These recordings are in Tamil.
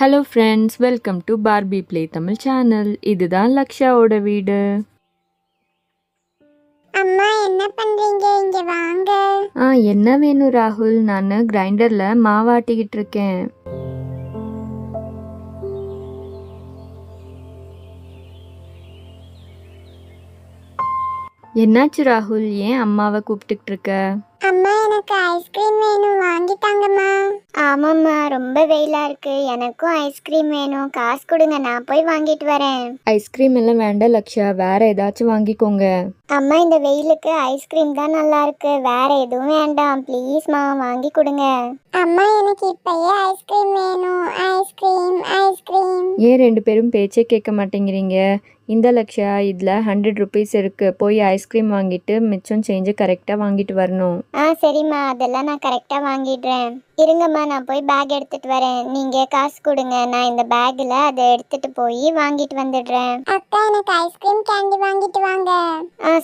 Hello friends, welcome to Barbie play Tamil channel. இதுதான் லக்ஷாவோட வீடு. அம்மா என்ன பண்றீங்க? இங்க வாங்க. என்ன வேணும் ராகுல்? நான் கிரைண்டர்ல மாவாட்டிக்கிட்டு இருக்கேன். என்னாச்சு ராகுல்? ஏன் அம்மாவை கூப்பிட்டுக்கிட்டு இருக்க? அம்மா எனக்கு ஐஸ்கிரீம் வேணும், வாங்கிட்டாங்கம்மா. ஆமாம்மா, ரொம்ப வெயிலா இருக்கு, எனக்கும் ஐஸ்கிரீம் வேணும். காசு கொடுங்க, நான் போய் வாங்கிட்டு வரேன். ஐஸ்கிரீம் எல்லாம் வேண்டாம் லக்ஷா, வேற ஏதாச்சும் வாங்கிக்கோங்க. அம்மா இந்த வெயிலுக்கு ஐஸ்கிரீம் தான் நல்லா இருக்கு, வேற எதுவும் வேண்டாம். ப்ளீஸ்மா வாங்கி கொடுங்க. அம்மா எனக்கு இப்பயே ஐஸ்கிரீம் வேணும். Ice cream ice cream. ஏன் ரெண்டு பேரும் பேச்சே கேட்க மாட்டேங்கிறீங்க? இந்த லக்ஷா, இதில் 100 ருபீஸ் இருக்கு, போய் ஐஸ்கிரீம் வாங்கிட்டு மிச்சம் சேஞ்சு கரெக்டாக வாங்கிட்டு வரணும். சரிம்மா, அதெல்லாம் நான் கரெக்டாக வாங்கிடுறேன். இருங்கம்மா, நான் போய் பேக் எடுத்துட்டு வரேன். நீங்க காசு கொடுங்க, நான் இந்த பேக்ல அதை எடுத்துட்டு போய் வாங்கிட்டு வந்துடுறேன். அக்கா எனக்கு ஐஸ்கிரீம் கேண்டி வாங்கிட்டு வாங்க.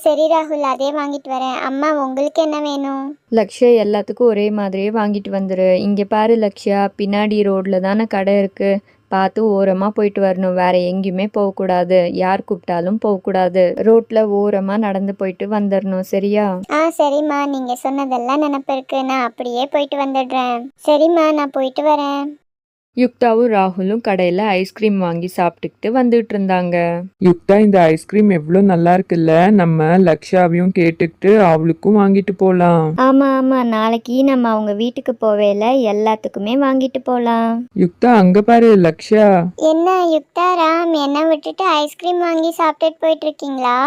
சரி ராகுல், அதே வாங்கிட்டு வரேன். அம்மா உங்களுக்கு என்ன வேணும்? லக்ஷா, எல்லாத்துக்கும் ஒரே மாதிரியே வாங்கிட்டு வந்துரு. இங்கே பாரு லக்ஷா, பின்னாடி ரோட்ல தானே கடை இருக்கு, பார்த்து ஓரமாக போயிட்டு வரணும். வேற எங்கேயுமே போகக்கூடாது, யார் கூப்பிட்டாலும் போகக்கூடாது. ரோட்ல ஓரமாக நடந்து போயிட்டு வந்துடணும், சரியா? சரிம்மா, நீங்க சொன்னதெல்லாம் நினப்பு இருக்கு, நான் அப்படியே போயிட்டு வந்துடுறேன். சரிம்மா, நான் போயிட்டு வரேன். யுக்தாவும் ராகுலும் கடையில் ஐஸ்கிரீம் வாங்கி சாப்பிட்டுக்கிட்டு வந்துட்டு இருந்தாங்க. யுக்தா, இந்த ஐஸ்கிரீம் எவ்வளோ நல்லா இருக்குல்ல, நம்ம லக்ஷாவையும் கேட்டுக்கிட்டு அவளுக்கும் வாங்கிட்டு போகலாம். ஆமா ஆமா, நாளைக்கு நம்ம அவங்க வீட்டுக்கு போவேல எல்லாத்துக்குமே வாங்கிட்டு போலாம். யுக்தா, அங்க பாரு லக்ஷா. என்ன யுக்தா, ராம் என்ன விட்டுட்டு ஐஸ்கிரீம் வாங்கி சாப்பிட்டுட்டு போயிட்டு இருக்கீங்களா?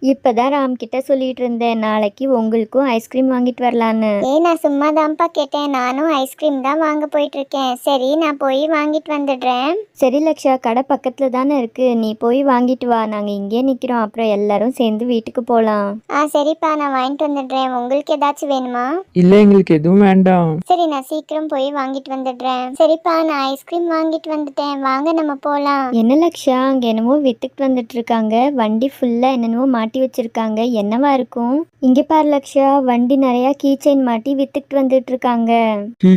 இப்பதான் ராம் கிட்ட சொல்லிட்டு இருந்தேன், நாளைக்கு உங்களுக்கும் ஐஸ்கிரீம் வாங்கிட்டு வரலான்னு. நான் சும்மா தான்ப்பா கேட்டேன், நானும் ஐஸ்கிரீம் தான் வாங்க போயிட்டு இருக்கேன். சரி, நான் போய் வாங்கிட்டு வந்துடுறேன். சரி லக்ஷா, கடை பக்கத்துல தானே இருக்கு, நீ போய் வாங்கிட்டு வா, நாங்க இங்கே நிக்கிறோம், அப்புறம் எல்லாரும் சேர்ந்து வீட்டுக்கு போலாம். சரிப்பா, நான் வாங்கிட்டு வந்துடுறேன். உங்களுக்கு ஏதாச்சும் வேணுமா? இல்ல, எங்களுக்கு எதுவும் வேண்டாம். சரி, நான் சீக்கிரம் போய் வாங்கிட்டு வந்துடுறேன். சரிப்பா, நான் ஐஸ்கிரீம் வாங்கிட்டு வந்துட்டேன், வாங்க நம்ம போலாம். என்ன லக்ஷா, அங்க என்னமோ வித்துக்கிட்டு வந்துட்டு இருக்காங்க, வண்டி ஃபுல்லா என்னென்னவோ மாட்டி வச்சிருக்காங்க, என்னவா இருக்கும்? இங்க பாரு லக்ஷா, வண்டி நிறைய கீ செயின் மாட்டி வித்துக்கிட்டு வந்துட்டு இருக்காங்க. கீ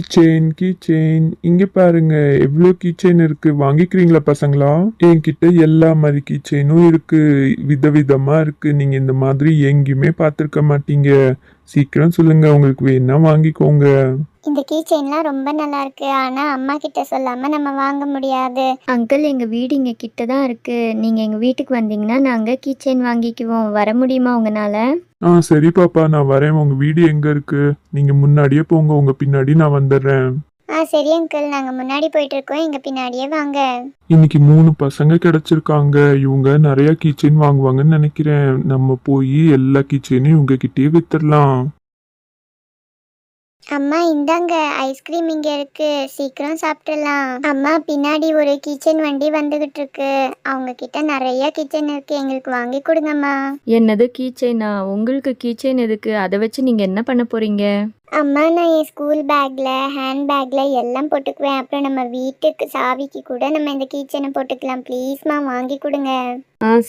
செயின் இங்க பாருங்க, எவ்வளோ கீ செயின் இருக்கு, வாங்கிக்கிறீங்களா பசங்களா? என்கிட்ட எல்லா மாதிரி கீ செயினும் இருக்கு, விதவிதமா இருக்கு. நீங்க இந்த மாதிரி எங்கேயுமே பார்த்துருக்க மாட்டீங்க. சீக்கிரம் சொல்லுங்க, உங்களுக்கு வேணா வாங்கிக்கோங்க. இந்த கீ செயின்லாம் ரொம்ப நல்லா இருக்கு, ஆனா அம்மா கிட்ட சொல்லாம நம்ம வாங்க முடியாது. அங்கிள், எங்க வீடு இங்க கிட்ட தான் இருக்கு, நீங்க எங்க வீட்டுக்கு வந்தீங்கன்னா நாங்க கீ செயின் வாங்கிக்குவோம், வர முடியுமா உங்களால? சரி பாப்பா, நான் வரேன். உங்க வீடு எங்க இருக்கு? நீங்க முன்னாடியே போங்க, உங்க பின்னாடி நான் வந்துடுறேன். சரி அங்கிள், நாங்க முன்னாடி போயிட்டு இருக்கோம், எங்க பின்னாடியே வாங்க. இன்னைக்கு 3 பசங்க கிடைச்சிருக்காங்க, இவங்க நிறைய கீச்செயின் வாங்குவாங்கன்னு நினைக்கிறேன். நம்ம போய் எல்லா கீச்செயினும் இவங்க கிட்டயே வித்துடலாம். அம்மா இந்தாங்க, ஐஸ்கிரீம் இங்க இருக்கு, சீக்கிரம் சாப்பிடலாம். அம்மா, பின்னாடி ஒரு கிச்சன் வண்டி வந்துகிட்டு இருக்கு, அவங்க கிட்ட நிறைய கிச்சன் இருக்கு, எங்களுக்கு வாங்கி கொடுங்கம்மா. என்னது கீச்சைனா? உங்களுக்கு கீச்சைன் எதுக்கு? அதை வச்சு நீங்க என்ன பண்ண போறீங்க? அம்மா, நான் என் ஸ்கூல் பேக்ல ஹேண்ட் பேக்ல எல்லாம் போட்டுக்குவேன், அப்புறம் நம்ம வீட்டுக்கு சாவிக்கு கூட நம்ம இந்த கிச்சனை போட்டுக்கலாம். ப்ளீஸ்மா வாங்கி கொடுங்க.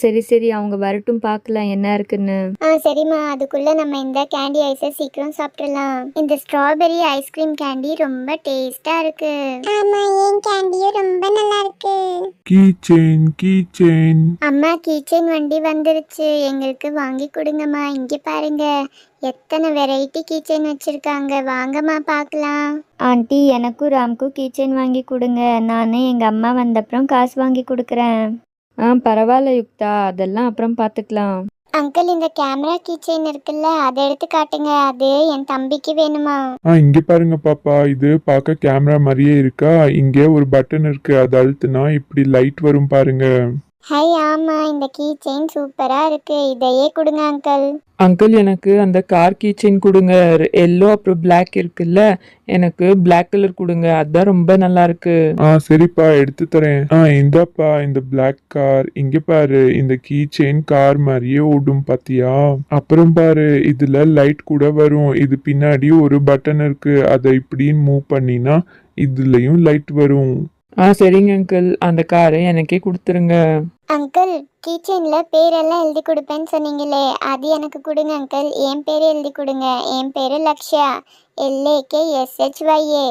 சரி, அவங்க வரட்டும், பார்க்கலாம் என்ன இருக்குன்னு. சரிம்மா, அதுக்குள்ள நம்ம இந்த கேண்டி ஐஸை சீக்கிரம் சாப்பிடலாம். இந்த ஸ்ட்ராபெரி ஐஸ்கிரீம் கேண்டி ரொம்ப டேஸ்டா இருக்கு. ஆமா, ஏன் கேண்டியும் ரொம்ப நல்லா இருக்கு. கீச்செயின். அம்மா, கீச்செயின் வண்டி வந்துருச்சு, எங்களுக்கு வாங்கி கொடுங்கம்மா. இங்க பாருங்க, எத்தனை வெரைட்டி கீச்செயின் வச்சிருக்காங்க, வாங்கம்மா பார்க்கலாம். ஆண்டி, எனக்கும் ராம்க்கும் கீ செயின் வாங்கி கொடுங்க, நானே எங்க அம்மா வந்தப்புறம் காசு வாங்கி கொடுக்குறேன். பரவாயில்ல யுக்தா, அதெல்லாம் அப்புறம் பார்த்துக்கலாம். அங்கிள், இந்த கேமரா கீச்செயின் இருக்குல்ல, அதை எடுத்து காட்டுங்க, அது என் தம்பிக்கு வேணுமா? இங்க பாருங்க பாப்பா, இது பார்க்க கேமரா மாதிரியே இருக்கா? இங்க ஒரு பட்டன் இருக்கு, அதை அழுத்துனா இப்படி லைட் வரும் பாருங்க. ஹை, ஆமா, இந்த கீச்செயின் சூப்பரா இருக்கு, இதையே கொடுங்க அங்கிள். அங்கிள், எனக்கு அந்த கார் கீச்செயின் கொடுங்க. எல்லோ அப்புறம் பிளாக் இருக்குல்ல, எனக்கு பிளாக் கலர் கொடுங்க, அதான் ரொம்ப நல்லா இருக்கு. சரிப்பா, எடுத்து தரேன். இந்தாப்பா இந்த பிளாக் கார். இங்க பாரு, இந்த கீச்செயின் கார் மாதிரியே ஓடும் பாத்தியா? அப்புறம் பாரு, இதுல லைட் கூட வரும். இது பின்னாடி ஒரு பட்டன் இருக்கு, அதை இப்படின்னு மூவ் பண்ணினா இதுலயும் லைட் வரும். சரிங்க அங்கிள், அந்த காரை எனக்கே கொடுத்துருங்க. அங்கிள் கீச்செயின்ல பேரெல்லாம் எழுதி கொடுப்பேன்னு சொன்னீங்களே அது எனக்கு கொடுங்க அங்கிள். என் பேரு எழுதி கொடுங்க. என் பேரு லக்ஷ்யா, LAKSHYA.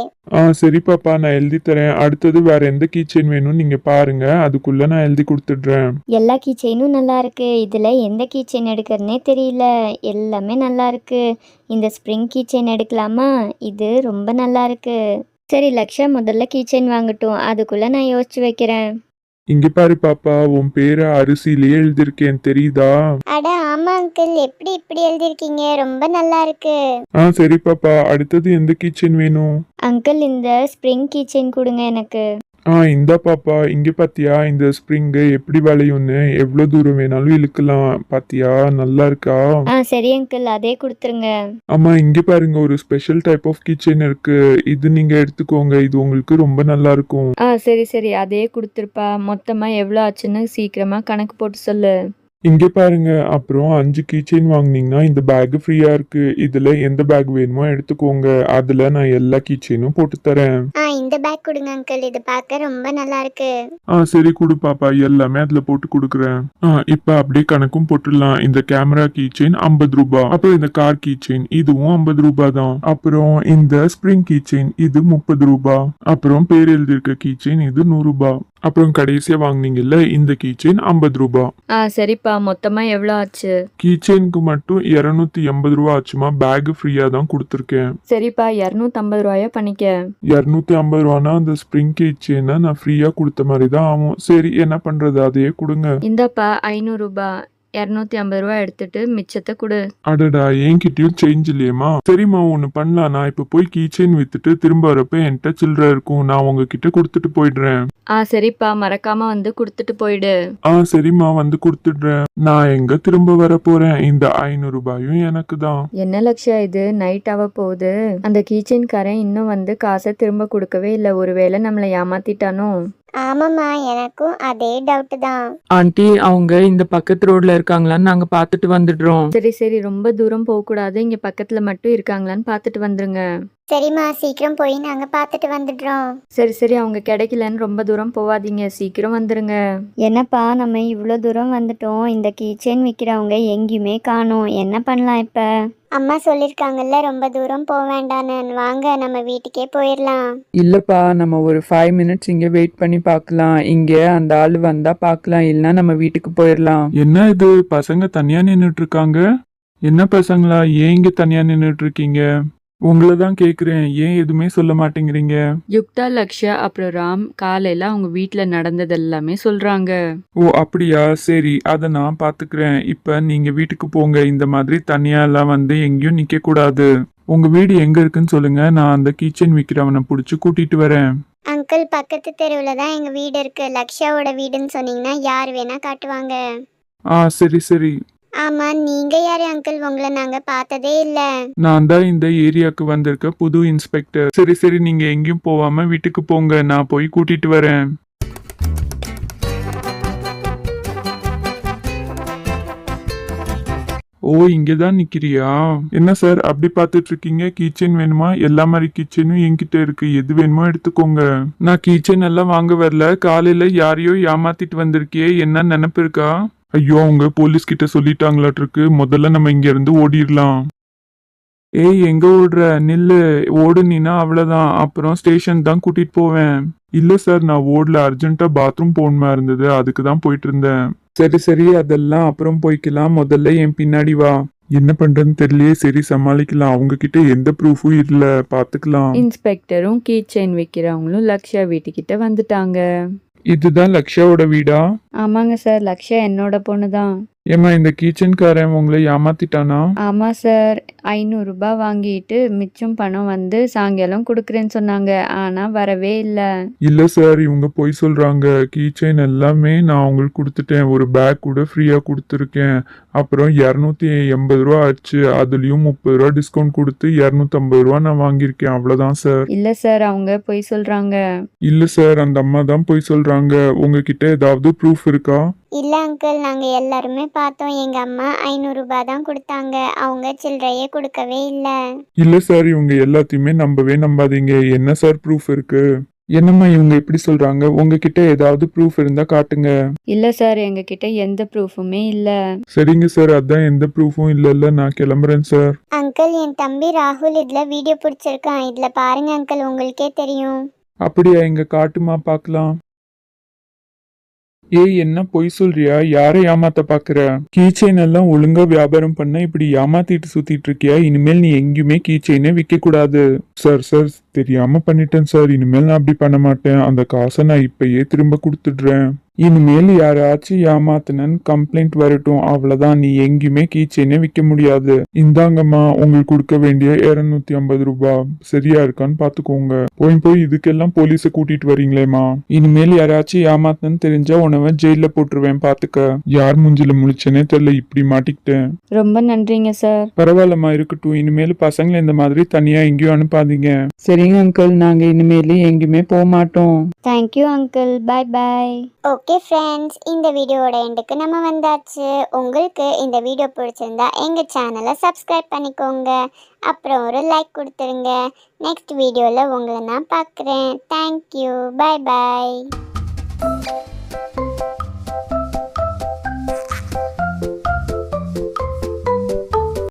சரி பாப்பா, நான் எழுதி தரேன். அடுத்தது வேற எந்த கீச்செயின் வேணும்னு நீங்க பாருங்க, அதுக்குள்ள நான் எழுதி கொடுத்துடுறேன். எல்லா கீ செயினும் நல்லா இருக்கு. இதில் எந்த கீ செயின் எடுக்கிறதுனே தெரியல. எல்லாமே நல்லா இருக்கு. இந்த ஸ்ப்ரிங் கீ செயின் எடுக்கலாமா? இது ரொம்ப நல்லா இருக்கு. சரி லக்ஷா, முதல்ல கீ செயின் வாங்கட்டும். அதுக்குள்ளே நான் யோசிச்சு வைக்கிறேன். இங்க பாரு பாப்பா, உன் பேரை அரிசியிலேயே எழுதியிருக்கேன், தெரியுதா? அட ஆமா அங்கிள், எப்படி இப்படி எழுதிருக்கீங்க, ரொம்ப நல்லா இருக்கு. சரி பாப்பா, அடுத்தது எந்த கீச்செயின் வேணும்? அங்கிள் இந்த ஸ்ப்ரிங் கீ செயின் கொடுங்க எனக்கு. இந்தா பாப்பா, இங்க பாத்தியா இந்த ஸ்ப்ரிங்கு எப்படி வளையும்னு? எவ்வளவு தூரம் வேணாலும் இழுக்கலாம், பாத்தியா? நல்லா இருக்கா? சரி அங்கிள், அதே கொடுத்துருங்க. ஆமா, இங்க பாருங்க, ஒரு ஸ்பெஷல் டைப் ஆஃப் கிச்சன் இருக்கு. இது நீங்க எடுத்துக்கோங்க, இது உங்களுக்கு ரொம்ப நல்லா இருக்கும். சரி சரி, அதே கொடுத்துருப்பா. மொத்தமாக எவ்வளோ ஆச்சுன்னு சீக்கிரமாக கணக்கு போட்டு சொல்லு. இங்க பாருங்க, அப்புறம் 5 கீச்செயின் வாங்குனீங்கன்னா இந்த பேக் ஃப்ரீயா இருக்கு. இதுல எந்த பேக் வேணுமோ எடுத்துக்கோங்க. அதுல நான் எல்லா கீச்செயினும் போட்டு தரேன். இந்த பேக் கொடுங்க அங்கிள், இது பார்க்க ரொம்ப நல்லா இருக்கு. சரி குடு பாப்பா, எல்லாமே அதுல போட்டு கொடுக்குறேன். இப்ப அப்படியே கணக்கும் போட்டுடலாம். இந்த கேமரா கீச்செயின் 50 ரூபாய், அப்புறம் இந்த கார் கீச்செயின் இதுவும் 50 ரூபாய் தான். அப்புறம் இந்த ஸ்ப்ரிங் கீச்செயின் இது 30 ரூபாய். அப்புறம் பேர் எழுதியிருக்க கீச்செயின் இது 100 ரூபாய். அப்புறம் கடைசியா வாங்குனீங்கல்ல இந்த கீச்செயின் 50 ரூபாய். சரிப்பா, மொத்தமாக எவ்வளோ ஆச்சு? கீச்செயினுக்கு மட்டும் 280 ரூபா ஆச்சுமா. பேக் ஃப்ரீயா தான் கொடுத்துருக்கேன். சரிப்பா, 250 ரூபாயா பண்ணிக்க. 250 ரூபானா அந்த ஸ்ப்ரிங் கீச்செயினை நான் ஃப்ரீயா கொடுத்த மாதிரி தான் ஆகும். சரி, என்ன பண்றது, அதையே கொடுங்க. இந்தாப்பா 500 ரூபாய். 250 ரூபா எடுத்துட்டு மிச்சத்தை கொடு. அடடா, என்கிட்டயும் சேஞ்ச் இல்லையேம்மா. சரிம்மா, ஒண்ணு பண்ணலாம். நான் இப்ப போய் கீச்செயின் வித்துட்டு திரும்ப வரப்ப என்கிட்ட சில்லறை இருக்கும், நான் உங்ககிட்ட கொடுத்துட்டு போயிடுறேன். சரிப்பா, மறக்காம வந்து கொடுத்துட்டு போயிடு. சரிம்மா, வந்து கொடுத்துடுறேன். நான் எங்க திரும்ப வர போறேன்? இந்த 500 ரூபாயும் எனக்கு தான். என்ன லக்ஷயா, இது நைட் ஆக போகுது. அந்த கீச்செயின்காரன் இன்னும் வந்து காசை திரும்ப கொடுக்கவே இல்லை. ஒருவேளை நம்மளை ஏமாத்திட்டானோ? ஆமாம்மா, எனக்கும் அதே டவுட் தான். ஆண்டி, அவங்க இந்த பக்கத்து ரோட்ல இருக்காங்களான்னு நாங்க பாத்துட்டு வந்துடுறோம். சரி சரி, ரொம்ப தூரம் போக கூடாது. இங்க பக்கத்துல மட்டும் இருக்காங்களான்னு பார்த்துட்டு வந்துருங்க. சரிம்மா, சீக்கிரம் போய் நாங்க பார்த்துட்டு வந்துடுறோம். சரி சரி, அவங்க கிடைக்கலன்னு ரொம்ப தூரம் போவாதீங்க, சீக்கிரம் வந்துருங்க. என்னப்பா, நம்ம இவ்வளோ தூரம் வந்துட்டோம். இந்த கீ செயின் விற்கிறவங்க எங்கேயுமே காணோம். என்ன பண்ணலாம் இப்போ? அம்மா சொல்லிருக்காங்கல்ல ரொம்ப தூரம் போக வேண்டான்னு. வாங்க நம்ம வீட்டுக்கே போயிடலாம். இல்லப்பா, நம்ம ஒரு 5 மினிட்ஸ் இங்க வெயிட் பண்ணி பார்க்கலாம். இங்க அந்த ஆள் வந்தா பார்க்கலாம், இல்லைன்னா நம்ம வீட்டுக்கு போயிடலாம். என்ன இது, பசங்க தனியா நின்னுட்டு இருக்காங்க? என்ன பசங்களா, ஏன் இங்க தனியா நின்னுட்டு இருக்கீங்க? உங்களை தான் கேக்குறேன், ஏன் எதுவுமே சொல்ல மாட்டேங்கிறீங்க? யுக்தா, லக்ஷ்யா அப்புறம் ராம் காலையில அவங்க வீட்டுல நடந்தது எல்லாமே சொல்றாங்க. அப்படியா? சரி, அதை நான் பாத்துக்கிறேன். இப்ப நீங்க வீட்டுக்கு போங்க. இந்த மாதிரி தனியா எல்லாம் வந்து எங்கேயும் நிக்க கூடாது. உங்க வீடு எங்க இருக்குன்னு சொல்லுங்க, நான் அந்த கிச்சன் விக்கிறவனை புடிச்சு கூட்டிட்டு வரேன். அங்கிள், பக்கத்து தெருவில் தான் எங்க வீடு இருக்கு. லக்ஷாவோட வீடுன்னு சொன்னீங்கன்னா யார் வேணா காட்டுவாங்க. சரி சரி. ஆமா, நீங்க யாரு அங்கிள்? உங்களை நாங்க பார்த்ததே இல்ல. நான் தான் இந்த ஏரியாவுக்கு வந்திருக்க புது இன்ஸ்பெக்டர். சரி சரி, நீங்க எங்கேயும் போகாம வீட்டுக்கு போங்க, நான் போய் கூட்டிட்டு வரேன். இங்கதான் நிக்கிறியா? என்ன சார் அப்படி பார்த்துட்டு இருக்கீங்க? கீச்செயின் வேணுமா? எல்லா மாதிரி கீச்செயினும் என்கிட்ட இருக்கு, எது வேணுமோ எடுத்துக்கோங்க. நான் கீச்செயின் எல்லாம் வாங்க வரல. காலையில யாரையோ ஏமாத்திட்டு வந்திருக்கியே, என்ன நினைப்பு இருக்கா? ஐயோ, அவங்க போலீஸ் கிட்ட சொல்லிட்டாங்களாட்டிருக்கு. முதல்ல நம்ம இங்க இருந்து ஓடிடலாம். எங்க ஓடுற? நில்லு. ஓடுனீனா அவ்வளவுதான், அப்புறம் ஸ்டேஷன் தான் கூட்டிட்டு போவேன். இல்ல சார், நான் ஓடல. அர்ஜென்ட்டா பாத்ரூம் போகணுமா இருந்தது, அதுக்கு தான் போயிட்டு இருந்தேன். சரி சரி, அதெல்லாம் அப்புறம் போய்க்கலாம். முதல்ல என் பின்னாடி வா. என்ன பண்றதுன்னு தெரியலையே. சரி, சமாளிக்கலாம். அவங்க கிட்ட எந்த ப்ரூஃபும் இல்ல, பாத்துக்கலாம். இன்ஸ்பெக்டரும் கீச்செயின் விற்கிறவங்களும் லக்ஷ்யா வீட்டுக்கிட்ட வந்துட்டாங்க. இதுதான் லக்ஷாவோட வீடா? ஆமாங்க சார், லக்ஷ்யா என்னோட பொண்ணு தான். ஏமா, இந்த கீச்சன்காரன் உங்களை ஏமாத்திட்டானா? ஆமா சார், 500 ரூபாய் வாங்கிட்டு மிச்சம் பணம் வந்து சாயங்காலம் கொடுக்குறேன்னு சொன்னாங்க. ஆனா வரவே இல்லை. இல்ல சார், இவங்க பொய் சொல்றாங்க. கீச்சைன் எல்லாமே நான் உங்களுக்கு கொடுத்துட்டேன். ஒரு பேக் கூட ஃப்ரீயா கொடுத்துருக்கேன். அப்புறம் 280 ரூபா ஆச்சு. அதுலயும் 30 ரூபா டிஸ்கவுண்ட் கொடுத்து 250 ரூபா நான் வாங்கியிருக்கேன். அவ்வளவுதான் சார். இல்ல சார், அவங்க பொய் சொல்றாங்க. இல்ல சார், அந்த அம்மா தான் பொய் சொல்றாங்க. உங்ககிட்ட ஏதாவது ப்ரூஃப் இருக்கா? இல்ல அங்கிள், நாங்க எல்லாருமே பார்த்தோம். எங்க அம்மா 500 ரூபாய் தான் கொடுத்தாங்க. அவங்க சில்லறையே கொடுக்கவே இல்லை. இல்ல சார், இவங்க எல்லாத்தையுமே நம்பவே நம்பாதீங்க. என்ன சார் ப்ரூஃப் இருக்கு? என்னம்மா இவங்க இப்படி சொல்றாங்க? உங்ககிட்ட ஏதாவது ப்ரூஃப் இருந்தா காட்டுங்க. இல்லை சார், எங்ககிட்ட எந்த ப்ரூஃபுமே இல்லை. சரிங்க சார், அதான் எந்த ப்ரூஃபும் இல்லைல்ல, நான் கிளம்புறேன் சார். அங்கிள், என் தம்பி ராகுல் இதுல வீடியோ பிடிச்சிருக்கான். இதுல பாருங்க அங்கிள், உங்களுக்கே தெரியும். அப்படியா? இங்க காட்டுமா பார்க்கலாம். ஏய், என்ன பொய் சொல்றியா? யாரை ஏமாத்த பாக்குற? கீச்செயின் எல்லாம் ஒழுங்கா வியாபாரம் பண்ண இப்படி ஏமாத்திட்டு சுத்திட்டு இருக்கியா? இனிமேல் நீ எங்கேயுமே கீச்செயினே விற்க கூடாது. சார் சார், தெரியாம பண்ணிட்டேன் சார். இனிமேல் நான் அப்படி பண்ண மாட்டேன். அந்த காசை நான் இப்பயே திரும்ப கொடுத்துடுறேன். இனிமேல் யாராச்சும் ஏமாத்தினன்னு கம்ப்ளைண்ட் வரட்டும். அவ்வளவுதான், நீ எங்கேயுமே கீச்செயினே விற்க முடியாது. இந்தாங்கம்மா உங்களுக்கு கொடுக்க வேண்டிய 250 ரூபாய். சரியா இருக்கான்னு பாத்துக்கோங்க. போய் இதுக்கெல்லாம் போலீஸை கூட்டிட்டு வரீங்களேம்மா. இனிமேல் யாராச்சும் ஏமாத்தினன்னு தெரிஞ்சா உனவன் ஜெயில போட்டுருவேன் பாத்துக்க. யார் மூஞ்சில முழிச்சனே தெரியல, இப்படி மாட்டிக்கிட்டேன். ரொம்ப நன்றிங்க சார். பரவாயில்லம்மா, இருக்கட்டும். இனிமேல் பசங்களை இந்த மாதிரி தனியா எங்கேயும் அனுப்பாதீங்க. சரிங்க அங்கிள், நாங்க இனிமேல் எங்கேயுமே போக மாட்டோம். Thank you uncle. Bye bye. Okay friends, இந்த வீடியோவோட எண்டுக்கு நம்ம வந்தாச்சு. உங்களுக்கு இந்த வீடியோ பிடிச்சிருந்தா எங்கள் சேனலை சப்ஸ்கிரைப் பண்ணிக்கோங்க. அப்புறம் ஒரு லைக் கொடுத்துருங்க. நெக்ஸ்ட் வீடியோவில் உங்களை நான் பார்க்குறேன். தேங்க்யூ. Bye bye.